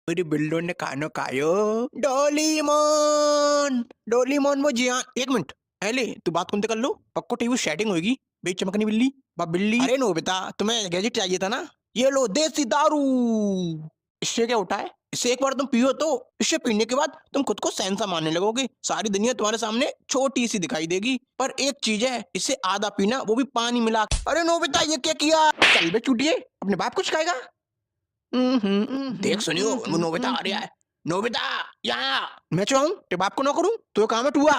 मेरी बिल्लो ने खानो खायो। डोलीमोन डोलीमोन वो जिया। एक मिनट एले तू बात कौन कर लो पक्को टीवी सेटिंग होगी। बे चमकनी बिल्ली बाप बिल्ली। अरे नो बेटा तुम्हें गैजेट चाहिए था ना, ये लो देसी दारू। इससे क्या होता है, इससे एक बार तुम पियो तो इससे पीने के बाद तुम खुद को सैंसा मानने लगोगे। सारी दुनिया तुम्हारे सामने छोटी सी दिखाई देगी। पर एक चीज है, इससे आधा पीना वो भी पानी मिला। अरे नो बेटा ये क्या किया। चल बे चूटिए अपने बाप कुछ खाएगा। देख सुनियो वो नोबिता आ रहा है। नोबिता यहाँ मैं चाहूँ तेरे बाप को ना करूँ तो काम है टूआ।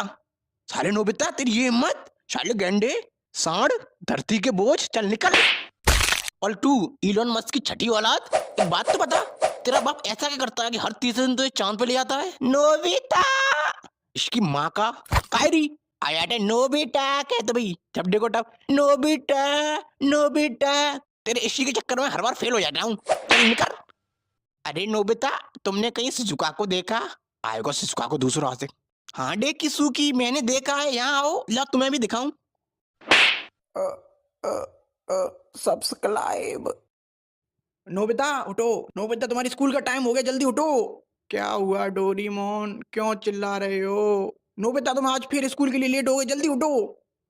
साले नोबिता तेरी ये हिम्मत, साले गेंडे सांड धरती के बोझ, चल निकल। और तू इलोन मस्क की छठी औलाद, एक बात तो बता तेरा बाप ऐसा क्या करता है कि हर तीसरे दिन तो ये चांद पे ले जाता है। नोबिता इसकी माँ का कायरी आया था। नोबिता कहते भाई जब देखो तब नोबिता नोबिता। तेरे इसी के चक्कर में हर बार फेल हो जाता हूँ, चल निकल। अरे नोबिता तुमने कहीं शिजुका को देखा। आएगा शिजुका को दूसरा से। हाँ देख किसुकी मैंने देखा है, यहाँ आओ ला तुम्हें भी दिखाऊं। सब्सक्राइब। नोबिता उठो, नोबिता तुम्हारी स्कूल का टाइम हो गया, जल्दी उठो। क्या हुआ डोरीमोन क्यों चिल्ला रहे हो। नोबिता तुम आज फिर स्कूल के लिए लेट हो गए, जल्दी उठो।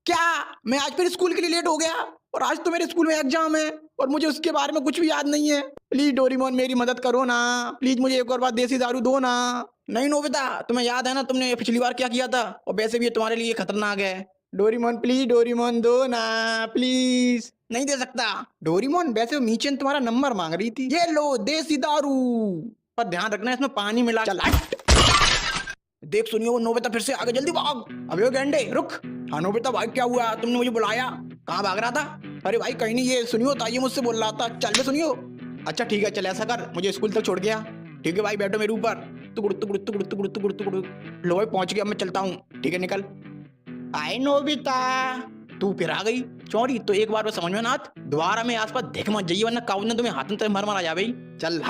क्या मैं आज फिर स्कूल के लिए लेट हो गया, और आज तो मेरे स्कूल में एग्जाम है और मुझे उसके बारे में कुछ भी याद नहीं है। प्लीज डोरीमोन मेरी मदद करो ना, प्लीज मुझे एक और बार देसी दारू दो ना। नहीं नोबिता तुम्हें याद है ना तुमने पिछली बार क्या किया था, और वैसे भी ये तुम्हारे लिए खतरनाक है। डोरीमोन प्लीज डोरीमोन दो ना प्लीज। नहीं दे सकता डोरीमोन, वैसे वो मीचेन तुम्हारा नंबर मांग रही थी। ये लो देसी दारू, पर ध्यान रखना इसमें पानी मिला। चल हट। देख सुनियो वो नोबिता फिर से आगे, जल्दी भाग। अबे गेंडे रुक। हाँ नोबिता भाई क्या हुआ, तुमने मुझे बुलाया, कहाँ भाग रहा था। अरे भाई कहीं नहीं, ये सुनियो था ये मुझसे बोल रहा था। चल बे सुनियो। अच्छा ठीक है चल ऐसा कर मुझे स्कूल तक छोड़ गया। ठीक है भाई बैठो मेरे ऊपर। तुकुड़ तुकुड़ तुकुड़ तुकुड़ तुकुड़ तुकुड़। लो भाई पहुंच गया, मैं चलता हूँ। ठीक है निकल। आए नोबिता तू फिर आ गई। सॉरी तो एक बार वो समझ में ना आत, दोबारा में आसपास देख मत जाइए वरना काऊ ने तुम्हें हाथ में मर आ जा भाई। चल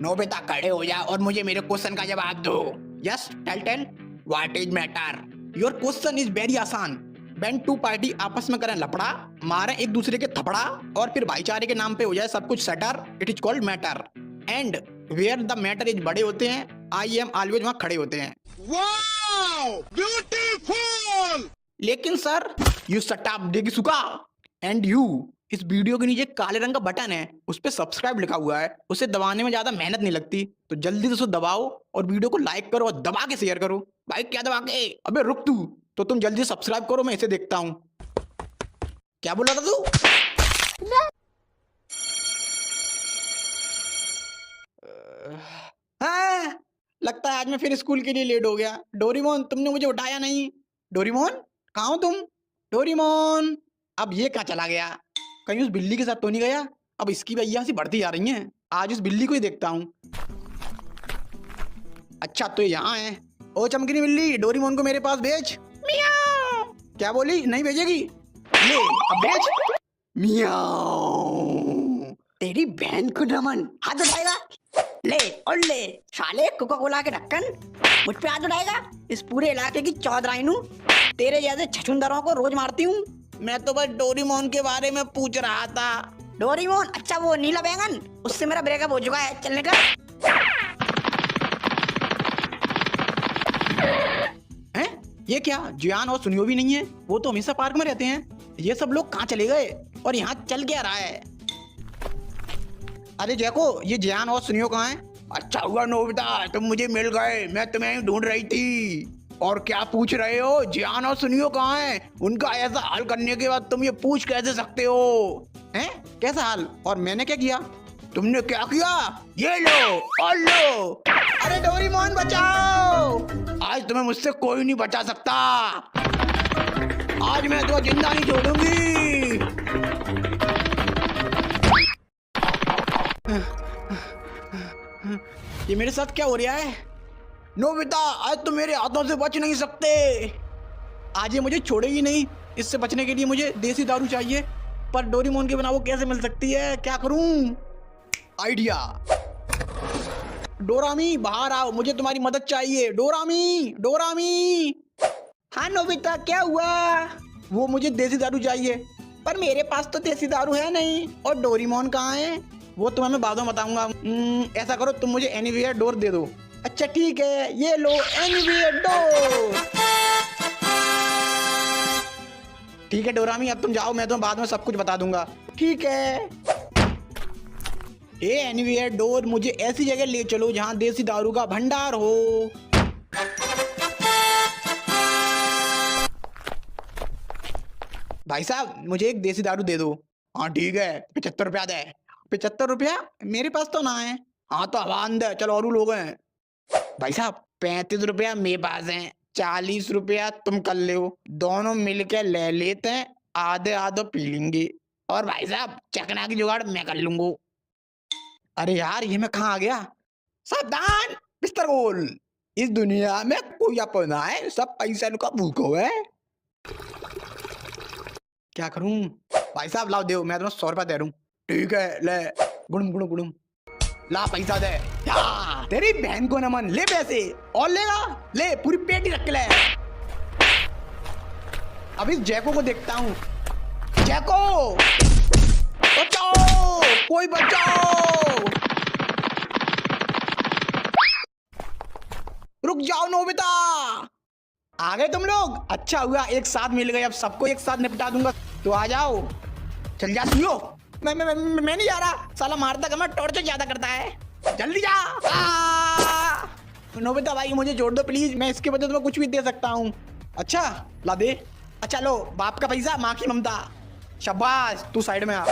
नोबिता खड़े हो जा और मुझे मेरे क्वेश्चन का जवाब दो। Yes tell what is matter. Your question is very आसान। व्हेन टू पार्टी आपस में करें लफड़ा, मारे एक दूसरे के थपड़ा, और फिर भाईचारे के नाम पे हो जाए सब कुछ सटर, it is called matter. And where the matter is बड़े होते हैं, आई एम ऑलवेज वहां खड़े होते हैं। Wow beautiful. लेकिन सर यू शट अप देखी सुखा। एंड यू इस वीडियो के नीचे काले रंग का बटन है, उस पर सब्सक्राइब लिखा हुआ है, उसे दबाने में ज्यादा मेहनत नहीं लगती, तो जल्दी से उसे दबाओ और वीडियो को लाइक करो और दबा के शेयर करो। भाई क्या दबा के, अबे रुक तू, तो तुम जल्दी सब्सक्राइब करो मैं इसे देखता हूँ। क्या बोला था तू। हाँ लगता है आज मैं फिर स्कूल के लिए लेट हो गया। डोरीमोन तुमने मुझे उठाया नहीं। डोरीमोन कहाँ हो तुम। डोरीमोन अब ये कहाँ चला गया, कहीं उस बिल्ली के साथ तो नहीं गया। अब इसकी भैया सी बढ़ती जा रही हैं, आज उस बिल्ली को ही देखता हूँ। अच्छा तो यहाँ है। ओ चमकीनी बिल्ली डोरीमोन को मेरे पास भेज। मियाओ। क्या बोली, नहीं भेजेगी, ले अब भेज। मियाओ। तेरी बहन को रमन हाथ उठाएगा, ले और ले साले कोका कोला के ढक्कन मुझ पे हाथ उठाएगा। इस पूरे इलाके की चौधराइन हूँ, तेरे जैसे छछुंदरों को रोज मारती हूँ। मैं तो बस डोरीमोन के बारे में पूछ रहा था। डोरीमोन अच्छा वो नीला बैंगन, उससे मेरा ब्रेकअप हो चुका है, चलने का। हैं ये क्या, जियान और सुनियो भी नहीं है, वो तो हमेशा पार्क में रहते हैं। ये सब लोग कहाँ चले गए और यहाँ चल क्या रहा है। अरे जैको ये जियान और सुनियो कहाँ हैं। अच्छा हुआ नोबिता तुम मुझे मिल गए, मैं तुम्हें ढूंढ रही थी। और क्या पूछ रहे हो, जियान और सुनियो कहाँ हैं। उनका ऐसा हाल करने के बाद तुम ये पूछ कैसे सकते हो। हैं कैसा हाल, और मैंने क्या किया। तुमने क्या किया, ये लो और लो। अरे डोरीमोन बचाओ, आज तुम्हें मुझसे कोई नहीं बचा सकता। आज मैं तुम्हें जिंदा नहीं छोड़ूंगी। ये मेरे साथ क्या हो रहा है। नोबिता आज तुम मेरे हाथों से बच नहीं सकते, आज ये मुझे छोड़ेगी नहीं। इससे बचने के लिए मुझे देसी दारू चाहिए, पर डोरीमोन के बिना वो कैसे मिल सकती है, क्या करूं। आइडिया। डोरामी बाहर आओ, मुझे तुम्हारी मदद चाहिए। डोरामी डोरामी। हाँ नोबिता क्या हुआ। वो मुझे देसी दारू चाहिए, पर मेरे पास तो देसी दारू है नहीं। और डोरीमोन कहाँ है, वो तुम्हें मैं बाद में बताऊंगा। ऐसा करो, तुम मुझे एनीवेयर डोर दे दो। अच्छा ठीक है, ये लो एनीवेयर डोर। ठीक है डोरामी, अब तुम जाओ, मैं तुम्हें बाद में सब कुछ बता दूंगा। ठीक है। ए एनीवेयर डोर, मुझे ऐसी जगह ले चलो जहाँ देसी दारू का भंडार हो। भाई साहब, मुझे एक देसी दारू दे दो। हाँ ठीक है, 75 रुपया दे। 75 रुपया? मेरे पास तो ना है। हाँ तो आवान दे, चलो और लोग हैं। भाई साहब 35 रुपया मेरे पास है, 40 रुपया तुम कर ले, दोनों मिलके ले लेते हैं, आधे आधे पी लेंगे। और भाई साहब चकना की जुगाड़ मैं कर लूंगा। अरे यार, ये मैं कहाँ आ गया? सावधान मिस्टर गोल, इस दुनिया में कोई अपना है, सब पैसा का भूखो है। क्या करूं? भाई साहब लाओ, दो, मैं तुम्हें 100 रुपया दे रहा हूँ। ठीक है ले, गुड़ुम गुड़ुम गुड़ुम, ला पैसा दे। या, तेरी बहन को नमन, ले पैसे। और लेगा, ले पूरी पेटी रख ले। अब इस जैको को देखता हूँ। जैको बचाओ, कोई बचाओ। रुक जाओ नोबिता, आ गए तुम लोग? अच्छा हुआ एक साथ मिल गए, अब सबको एक साथ निपटा दूंगा। तो आ जाओ, चल जा सुनो। मैं नहीं जा रहा, साला मारता कम, टॉर्चर ज्यादा करता है। जल्दी जा। नोबिता भाई मुझे जोड़ दो प्लीज, मैं इसके बदले तुम्हें कुछ भी दे सकता हूँ। अच्छा ला दे। अच्छा लो, बाप का पैसा माँ की ममता। शाबाश, तू साइड में आ।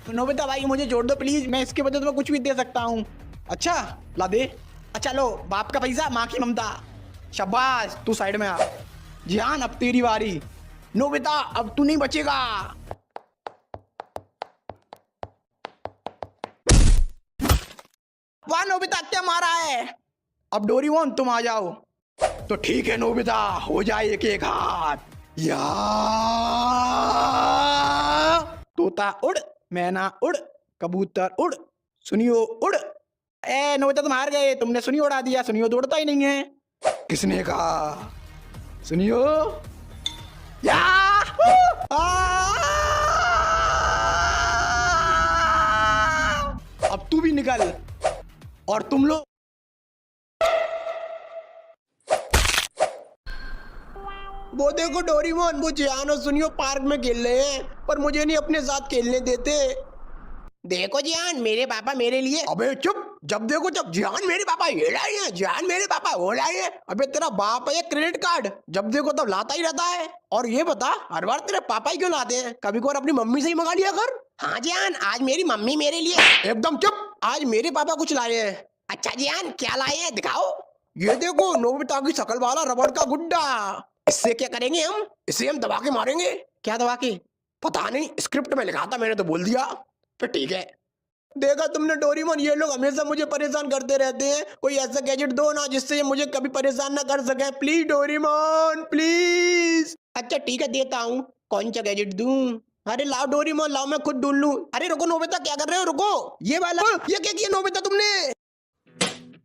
नोबिता भाई मुझे जोड़ दो प्लीज, मैं इसके बदले तुम्हें कुछ भी दे सकता हूँ। अच्छा ला दे। अच्छा लो, बाप का पैसा माँ की ममता। शाबाश, तू साइड में आ। जियान अब तेरी बारी। नोबिता अब तू नहीं बचेगा। वाह नोबिता, क्या मारा है? अब डोरीमोन तुम आ जाओ। तो ठीक है नोबिता, हो जाए एक एक हाथ। या तोता उड़, मैना उड़, कबूतर उड़, सुनियो उड़। ए नोबिता तुम हार गए, तुमने सुनियो उड़ा दिया, सुनियो तो उड़ता ही नहीं है। किसने कहा? सुनियो या अब तू भी निकल। और तुम लोग वो देखो डोरीमोन, वो जियान और सुनियो पार्क में खेल रहे हैं, पर मुझे नहीं अपने साथ खेलने देते। देखो जियान, मेरे पापा मेरे लिए। अबे चुप, जब देखो जब जियान मेरे पापा ये लाए हैं, जियान मेरे पापा वो लाए हैं। अबे तेरा बाप है क्रेडिट कार्ड, जब देखो तब लाता ही रहता है। और ये बता, हर बार तेरे पापा ही क्यों लाते हैं? कभी को अपनी मम्मी से ही मंगा लिया कर। हाँ जियान, आज मेरी मम्मी मेरे लिए। एकदम चुप, आज मेरे पापा कुछ लाए हैं। अच्छा जियान, क्या लाए हैं दिखाओ। ये देखो नोबिता की शकल वाला रबड़ का गुड्डा। इससे क्या करेंगे हम? इसे हम दबा के मारेंगे। क्या दबा के? पता नहीं, स्क्रिप्ट में लिखा था, मैंने तो बोल दिया। फिर ठीक है। देखा तुमने डोरीमोन, ये लोग हमेशा मुझे परेशान करते रहते हैं। कोई ऐसा गैजेट दो ना जिससे ये मुझे कभी परेशान ना कर सके, प्लीज डोरीमोन प्लीज। अच्छा ठीक है, देता हूँ। कौन सा गैजेट दूं? अरे लाओ डोरीमोन, लाओ, मैं खुद ढूंढ लूं। अरे रुको नोबिता, क्या कर रहे हो? रुको, ये वाला। ये क्या किया नोबिता तुमने?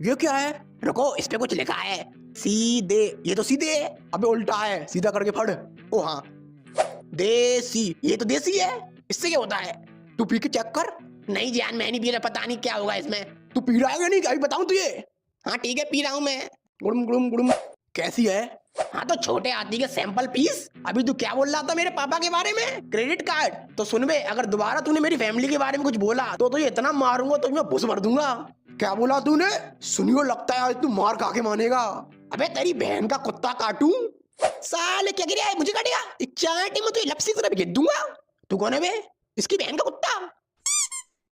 ये क्या है? रुको, इस पे कुछ लिखा है, सीधे। ये तो सीधे है। अबे उल्टा है, सीधा करके पढ़। ओ हाँ, देसी। ये तो देसी है, इससे क्या होता है? तू पी के चेक कर। नहीं जान, मैं नहीं पी रहा, पता नहीं क्या होगा इसमें। तू पी रहा है या नहीं, अभी बताऊं तुझे। हाँ ठीक है, पी रहा हूँ मैं। गुड़ुम गुड़ुम गुड़ुम। कैसी है? हाँ तो छोटे हाथी के सैंपल पीस। अभी तू क्या बोल रहा था मेरे पापा के बारे में? Credit card. तो सुन बे, अगर दोबारा तूने मेरी फैमिली के बारे में कुछ बोला तो ये इतना मारूंगा तो मैं भूस भर दूंगा। क्या बोला तूने? सुनियो, लगता है आज तू मार खा के मानेगा। अबे तेरी बहन का कुत्ता काटूं? साले क्या गिरा है, मुझे काटेगा? चाटे में तो लपसी तरह भेज दूंगा। तू कौन है बे? इसकी बहन का कुत्ता।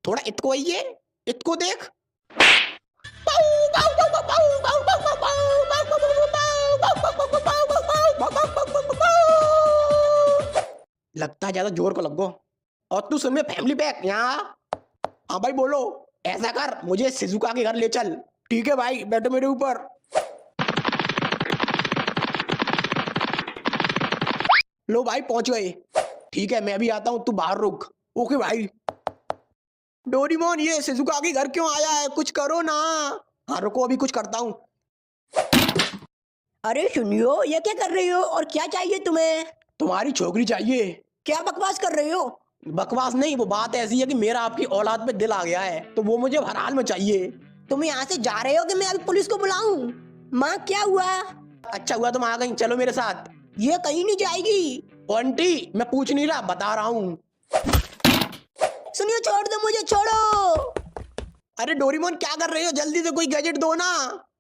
थोड़ा इतको आइए, इतको देख। लगता है ज्यादा जोर को लगो। और तू सुन में फैमिली पैक यहाँ। हाँ भाई बोलो। ऐसा कर, मुझे शिजुका के घर ले चल। ठीक है भाई, बैठो मेरे ऊपर। लो भाई पहुंच गए। ठीक है, मैं भी आता हूँ, तू बाहर रुक। ओके भाई। डोरीमोन, ये शिजुका के घर क्यों आया है? कुछ करो ना। हाँ रुको, अभी कुछ करता हूँ। अरे सुनियो, ये क्या कर रही हो और क्या चाहिए तुम्हें? तुम्हारी छोकरी चाहिए। क्या बकवास कर रही हो? बकवास नहीं, वो बात ऐसी है कि मेरा आपकी औलाद पे दिल आ गया है, तो वो मुझे हर हाल में चाहिए। तुम यहाँ से जा रहे हो कि मैं अभी पुलिस को बुलाऊं? माँ क्या हुआ? अच्छा हुआ तुम आ गई, चलो मेरे साथ। ये कहीं नहीं जाएगी। ओ आंटी, मैं पूछ नहीं रहा, बता रहा हूँ। सुनिए, छोड़ दो मुझे, छोड़ो। अरे डोरेमोन क्या कर रहे हो, जल्दी से कोई गैजेट दो ना।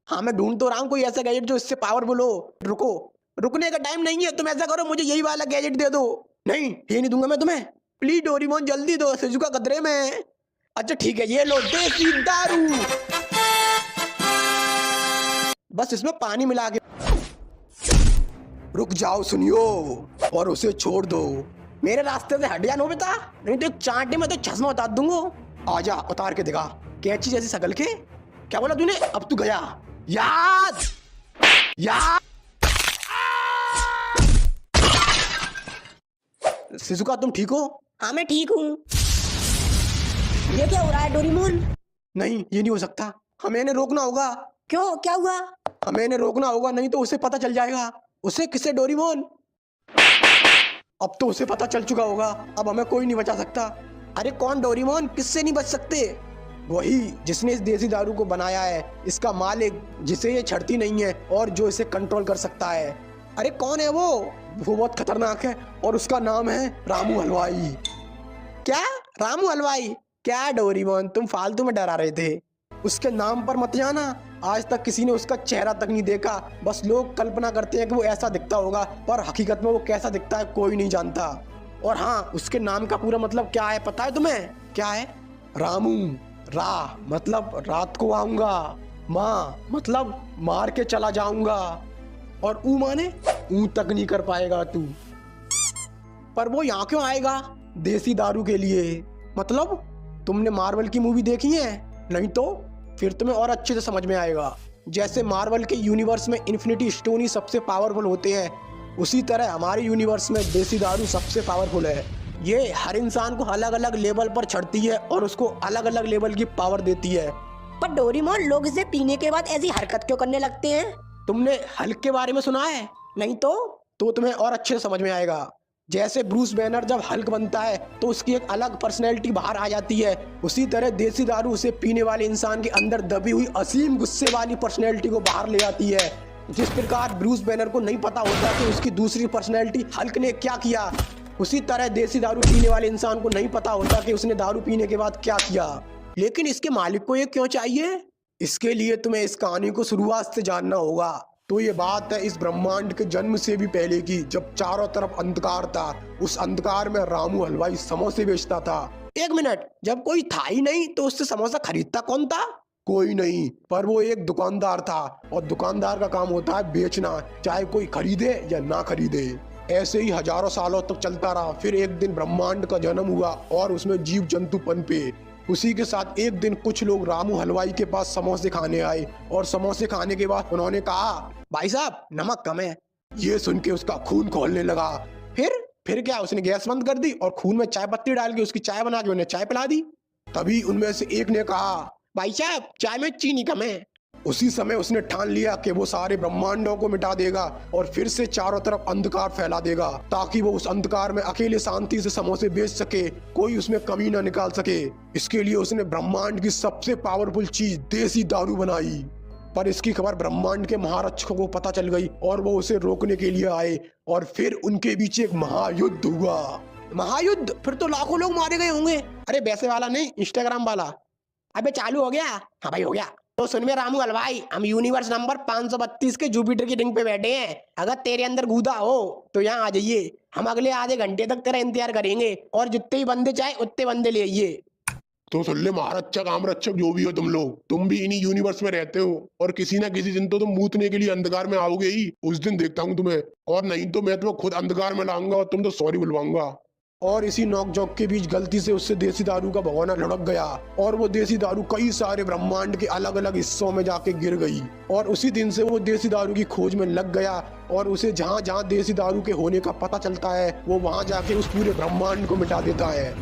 हाँ मैं ढूंढ तो रहा हूँ कोई ऐसा गैजेट जो इससे पावरफुल हो। रुको, रुकने का टाइम नहीं है, तुम ऐसा करो मुझे यही वाला गैजेट दे दो। नहीं ये नहीं दूंगा मैं तुम्हें, प्लीज डोरेमोन जल्दी दो, शिजुका खतरे में। अच्छा ठीक है, ये लो देसी दारू। बस इसमें पानी मिला के। रुक जाओ सुनियो, और उसे छोड़ दो। मेरे रास्ते से हट जा नोबिता, नहीं तो एक चांटे में तो चश्मा उतार दूंगा। आजा उतार के दिखा, कैची जैसी शकल के। क्या बोला तूने, अब तू गया। याद याद। शिजुका तुम ठीक हो? हाँ मैं ठीक हूँ। ये क्या हो रहा है डोरेमोन? नहीं ये नहीं हो सकता, हमें इन्हें रोकना होगा। क्यों, क्या हुआ? हमें इन्हें रोकना होगा, नहीं तो उसे पता चल जाएगा। उसे किसे डोरेमोन? अब तो उसे पता चल चुका होगा, अब हमें कोई नहीं बचा सकता। अरे कौन डोरेमोन, किससे नहीं बच सकते? वही जिसने इस देसी दारू को बनाया है, इसका मालिक जिसे ये छड़ती नहीं है और जो इसे कंट्रोल कर सकता है। अरे कौन है वो बहुत खतरनाक है और उसका नाम है रामू हलवाई। क्या रामू हलवाई? क्या डोरेमोन तुम फालतू में डरा रहे थे, उसके नाम पर मत जाना। आज तक किसी ने उसका चेहरा तक नहीं देखा, बस लोग कल्पना करते हैं कि वो ऐसा दिखता होगा, पर हकीकत में वो कैसा दिखता है कोई नहीं जानता। और हाँ, उसके नाम का पूरा मतलब क्या है पता है तुम्हें? क्या है? रामू। रा मतलब रात को आऊंगा, माँ मतलब मार के चला जाऊंगा, और ऊ माने ऊ तक नहीं कर पाएगा तू। पर वो यहाँ क्यों आएगा? देसी दारू के लिए। मतलब तुमने मार्वल की मूवी देखी है? नहीं तो फिर तुम्हें और अच्छे से समझ में आएगा। जैसे मार्वल के यूनिवर्स में इन्फिनिटी स्टोन ही सबसे पावरफुल होते हैं, उसी तरह हमारे यूनिवर्स में देसी दारू सबसे पावरफुल है। ये हर इंसान को अलग अलग लेवल पर चढ़ती है और उसको अलग अलग लेवल की पावर देती है। पर डोरेमोन, लोग इसे पीने के बाद ऐसी हरकत क्यों करने लगते हैं? तुमने हल्क के बारे में सुना है? नहीं तो तुम्हें और अच्छे से समझ में आएगा। जैसे ब्रूस बैनर जब हल्क बनता है तो उसकी एक अलग पर्सनैलिटी बाहर आ जाती है, उसी तरह देसी दारू उसे पीने वाले इंसान के अंदर दबी हुई असीम गुस्से वाली पर्सनैलिटी को बाहर ले आती है। जिस प्रकार ब्रूस बैनर को नहीं पता होता कि उसकी दूसरी पर्सनैलिटी हल्क ने क्या किया, उसी तरह देसी दारू पीने वाले इंसान को नहीं पता होता कि उसने दारू पीने के बाद क्या किया। लेकिन इसके मालिक को ये क्यों चाहिए? इसके लिए तुम्हें इस कहानी को शुरुआत से जानना होगा। तो ये बात है इस ब्रह्मांड के जन्म से भी पहले की, जब चारों तरफ अंधकार था। उस अंधकार में रामू हलवाई समोसे बेचता था। एक मिनट, जब कोई था ही नहीं तो उससे समोसा खरीदता कौन था? कोई नहीं, पर वो एक दुकानदार था, और दुकानदार का काम होता है बेचना, चाहे कोई खरीदे या ना खरीदे। ऐसे ही हजारों सालों तक चलता रहा। फिर एक दिन ब्रह्मांड का जन्म हुआ और उसमें जीव जंतु पनपे। उसी के साथ एक दिन कुछ लोग रामू हलवाई के पास समोसे खाने आए, और समोसे खाने के बाद उन्होंने कहा, भाई साहब नमक कम है। ये सुन के उसका खून खौलने लगा। फिर क्या, उसने गैस बंद कर दी और खून में चाय पत्ती डाल के उसकी चाय बना के उन्हें चाय पिला दी। तभी उनमें से एक ने कहा, भाई साहब चाय में चीनी कम है। उसी समय उसने ठान लिया कि वो सारे ब्रह्मांडों को मिटा देगा और फिर से चारों तरफ अंधकार फैला देगा, ताकि वो उस अंधकार में अकेले शांति से समोसे बेच सके, कोई उसमें कमी ना निकाल सके। इसके लिए उसने ब्रह्मांड की सबसे पावरफुल चीज देसी दारू बनाई। पर इसकी खबर ब्रह्मांड के महारक्षकों को पता चल गई और वो उसे रोकने के लिए आए, और फिर उनके बीच एक महायुद्ध हुआ। महायुद्ध? फिर तो लाखों लोग मारे गए होंगे। अरे वैसे वाला नहीं, इंस्टाग्राम वाला। अबे चालू हो गया? हाँ भाई हो गया। तो सुन में रामू हलवाई, हम यूनिवर्स नंबर 532 के जुपिटर की रिंग पे बैठे हैं। अगर तेरे अंदर गूदा हो तो यहाँ आ जाइए, हम अगले आधे घंटे तक तेरा इंतजार करेंगे, और जितने ही बंदे चाहे उतने बंदे ले आइए। तो सुन ले महारक्षक आमरक्षक जो भी हो तुम लोग, तुम भी इन्हीं यूनिवर्स में रहते हो, और किसी ना किसी दिन तो तुम मूतने के लिए अंधकार में आओगे ही। उस दिन देखता हूँ तुम्हें, और नहीं तो मैं तुम्हें खुद अंधकार में लाऊंगा और तुम तो सॉरी बुलवाऊंगा। और इसी नोकझोंक के बीच गलती से उससे देसी दारू का भगोना लुढ़क गया, और वो देसी दारू कई सारे ब्रह्मांड के अलग अलग हिस्सों में जाके गिर गई। और उसी दिन से वो देसी दारू की खोज में लग गया, और उसे जहाँ जहाँ देसी दारू के होने का पता चलता है वो वहाँ जाके उस पूरे ब्रह्मांड को मिटा देता है।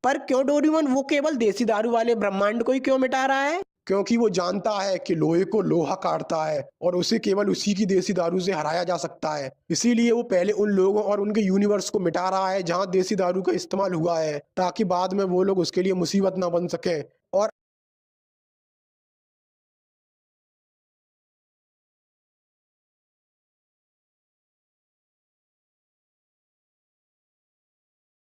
पर क्यों डोरेमोन, वो केवल देसी दारू वाले ब्रह्मांड को ही क्यों मिटा रहा है? क्योंकि वो जानता है कि लोहे को लोहा काटता है और उसे केवल उसी की देसी दारू से हराया जा सकता है। इसीलिए वो पहले उन लोगों और उनके यूनिवर्स को मिटा रहा है जहां देसी दारू का इस्तेमाल हुआ है, ताकि बाद में वो लोग उसके लिए मुसीबत ना बन सके।